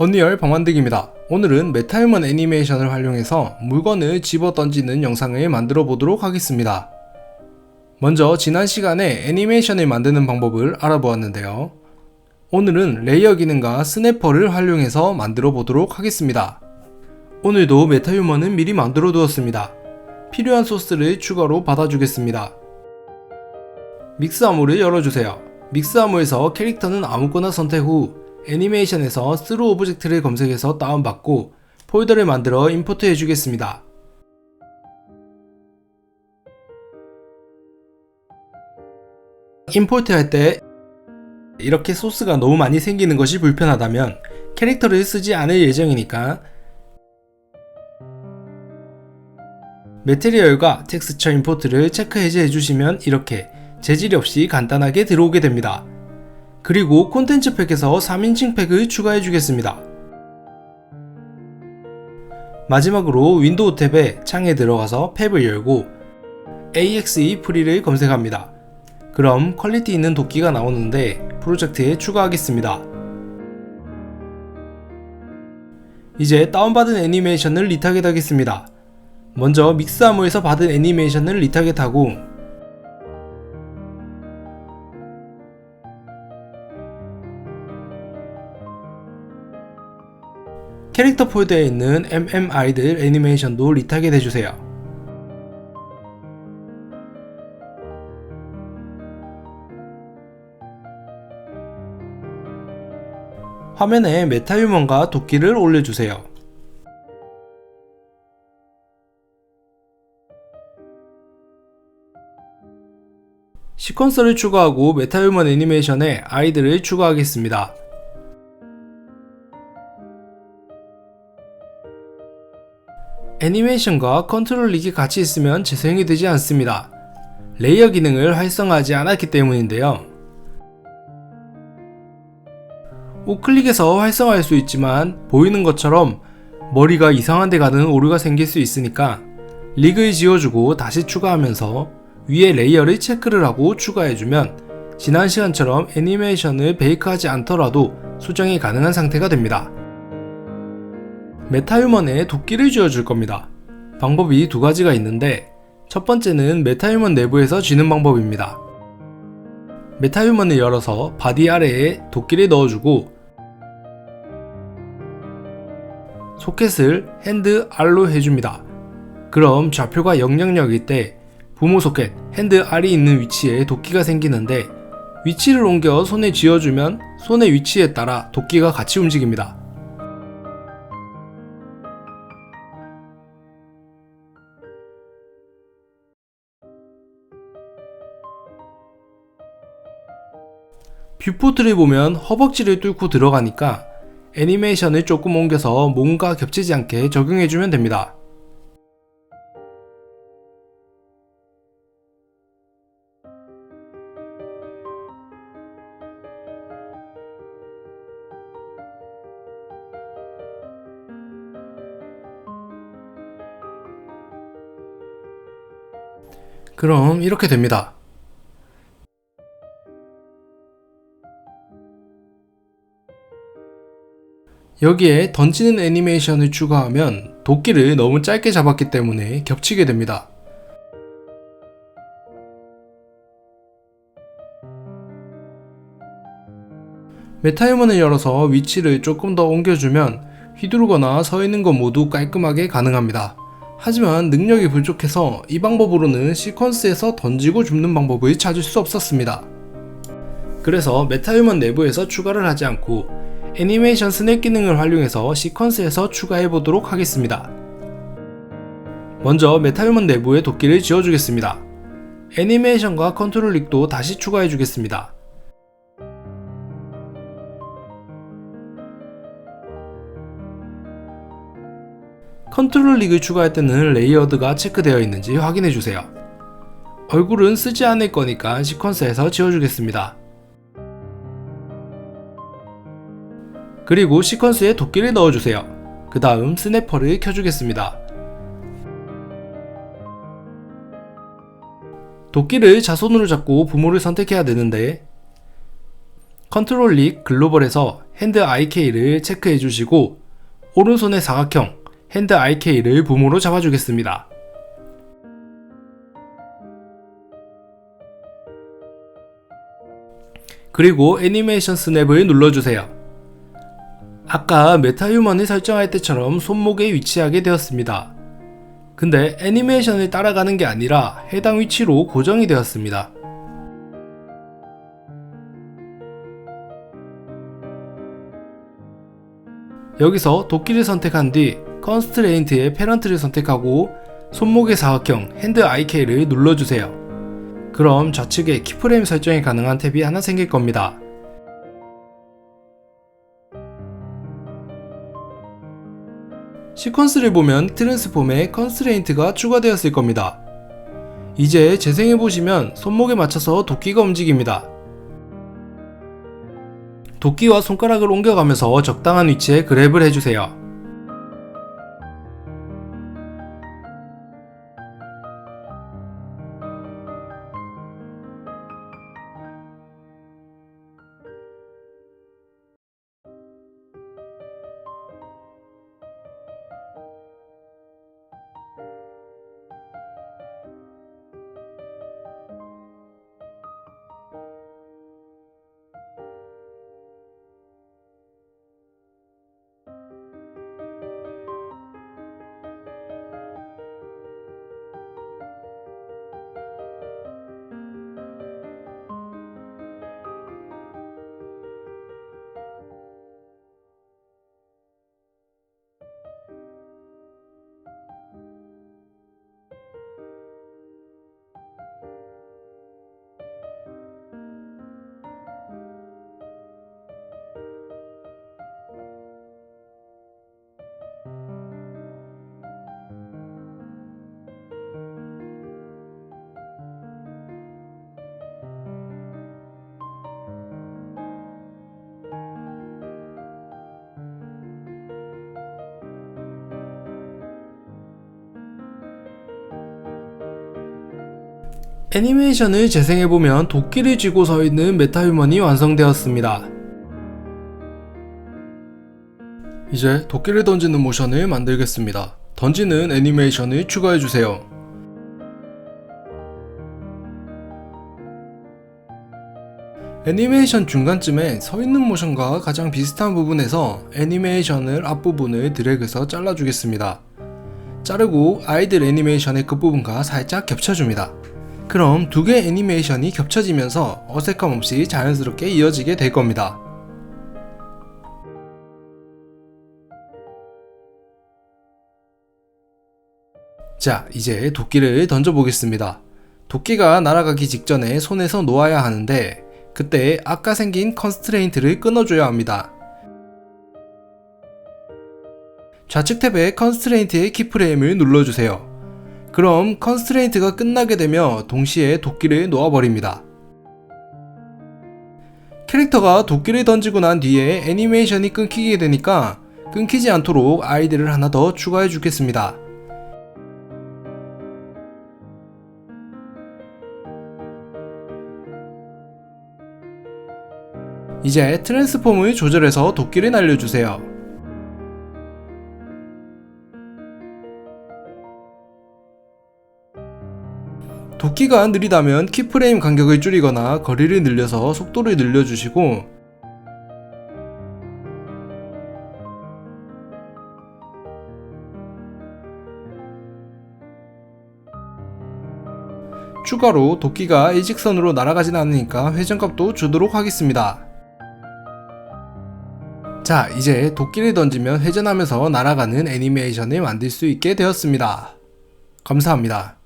언리얼 방만들기입니다. 오늘은 메타휴먼 애니메이션을 활용해서 물건을 집어 던지는 영상을 만들어 보도록 하겠습니다. 먼저 지난 시간에 애니메이션을 만드는 방법을 알아보았는데요. 오늘은 레이어 기능과 스냅퍼를 활용해서 만들어 보도록 하겠습니다. 오늘도 메타휴먼은 미리 만들어 두었습니다. 필요한 소스를 추가로 받아주겠습니다. 믹스아모를 열어주세요. 믹스아모에서 캐릭터는 아무거나 선택 후 애니메이션에서 스루 오브젝트를 검색해서 다운받고 폴더를 만들어 임포트 해주겠습니다. 임포트 할 때 이렇게 소스가 너무 많이 생기는 것이 불편하다면 캐릭터를 쓰지 않을 예정이니까 매트리얼과 텍스처 임포트를 체크 해제해 주시면 이렇게 재질 없이 간단하게 들어오게 됩니다. 그리고 콘텐츠 팩에서 3인칭 팩을 추가해 주겠습니다. 마지막으로 윈도우 탭에 창에 들어가서 탭을 열고 AXE 프리를 검색합니다. 그럼 퀄리티 있는 도끼가 나오는데 프로젝트에 추가하겠습니다. 이제 다운받은 애니메이션을 리타겟 하겠습니다. 먼저 믹스아모에서 받은 애니메이션을 리타겟하고 캐릭터 폴더에 있는 MMI들 애니메이션도 리타겟 해주세요. 화면에 메타휴먼과 도끼를 올려주세요. 시퀀서를 추가하고 메타휴먼 애니메이션에 아이들을 추가하겠습니다. 애니메이션과 컨트롤 릭이 같이 있으면 재사용이 되지 않습니다. 레이어 기능을 활성화하지 않았기 때문인데요. 우클릭해서 활성화할 수 있지만 보이는 것처럼 머리가 이상한 데 가는 오류가 생길 수 있으니까 릭을 지워주고 다시 추가하면서 위에 레이어를 체크를 하고 추가해주면 지난 시간처럼 애니메이션을 베이크하지 않더라도 수정이 가능한 상태가 됩니다. 메타휴먼에 도끼를 쥐어줄 겁니다. 방법이 두 가지가 있는데 첫 번째는 메타휴먼 내부에서 쥐는 방법입니다. 메타휴먼을 열어서 바디 아래에 도끼를 넣어주고 소켓을 핸드 R로 해줍니다. 그럼 좌표가 000일 때 부모 소켓 핸드 R이 있는 위치에 도끼가 생기는데 위치를 옮겨 손에 쥐어주면 손의 위치에 따라 도끼가 같이 움직입니다. 뷰포트를 보면 허벅지를 뚫고 들어가니까 애니메이션을 조금 옮겨서 몸과 겹치지 않게 적용해주면 됩니다. 그럼 이렇게 됩니다. 여기에 던지는 애니메이션을 추가하면 도끼를 너무 짧게 잡았기 때문에 겹치게 됩니다. 메타휴먼을 열어서 위치를 조금 더 옮겨주면 휘두르거나 서 있는 것 모두 깔끔하게 가능합니다. 하지만 능력이 부족해서 이 방법으로는 시퀀스에서 던지고 줍는 방법을 찾을 수 없었습니다. 그래서 메타휴먼 내부에서 추가를 하지 않고 애니메이션 스냅 기능을 활용해서 시퀀스에서 추가해보도록 하겠습니다. 먼저 메타휴먼 내부에 도끼를 지어주겠습니다. 애니메이션과 컨트롤 릭도 다시 추가해주겠습니다. 컨트롤 릭을 추가할 때는 레이어드가 체크되어 있는지 확인해주세요. 얼굴은 쓰지 않을 거니까 시퀀스에서 지워주겠습니다. 그리고 시퀀스에 도끼를 넣어주세요. 그 다음 스냅퍼를 켜주겠습니다. 도끼를 자손으로 잡고 부모를 선택해야 되는데 컨트롤 릭 글로벌에서 핸드 IK를 체크해 주시고 오른손의 사각형 핸드 IK를 붐으로 잡아주겠습니다. 그리고 애니메이션 스냅을 눌러주세요. 아까 메타휴먼을 설정할 때처럼 손목에 위치하게 되었습니다. 근데 애니메이션을 따라가는 게 아니라 해당 위치로 고정이 되었습니다. 여기서 도끼를 선택한 뒤 컨스트레인트의 페런트를 선택하고 손목의 사각형 핸드 IK를 눌러주세요. 그럼 좌측에 키프레임 설정이 가능한 탭이 하나 생길 겁니다. 시퀀스를 보면 트랜스폼에 컨스트레인트가 추가되었을 겁니다. 이제 재생해보시면 손목에 맞춰서 도끼가 움직입니다. 도끼와 손가락을 옮겨가면서 적당한 위치에 그랩을 해주세요. 애니메이션을 재생해보면 도끼를 쥐고 서있는 메타휴먼이 완성되었습니다. 이제 도끼를 던지는 모션을 만들겠습니다. 던지는 애니메이션을 추가해주세요. 애니메이션 중간쯤에 서있는 모션과 가장 비슷한 부분에서 애니메이션을 앞부분을 드래그해서 잘라주겠습니다. 자르고 아이들 애니메이션의 끝부분과 살짝 겹쳐줍니다. 그럼 두 개의 애니메이션이 겹쳐지면서 어색함 없이 자연스럽게 이어지게 될 겁니다. 자, 이제 도끼를 던져보겠습니다. 도끼가 날아가기 직전에 손에서 놓아야 하는데 그때 아까 생긴 컨스트레인트를 끊어줘야 합니다. 좌측 탭에 컨스트레인트의 키프레임을 눌러주세요. 그럼 컨스트레인트가 끝나게 되며 동시에 도끼를 놓아버립니다. 캐릭터가 도끼를 던지고 난 뒤에 애니메이션이 끊기게 되니까 끊기지 않도록 아이들을 하나 더 추가해 주겠습니다. 이제 트랜스폼을 조절해서 도끼를 날려주세요. 도끼가 느리다면 키프레임 간격을 줄이거나 거리를 늘려서 속도를 늘려주시고 추가로 도끼가 일직선으로 날아가진 않으니까 회전값도 주도록 하겠습니다. 자, 이제 도끼를 던지면 회전하면서 날아가는 애니메이션을 만들 수 있게 되었습니다. 감사합니다.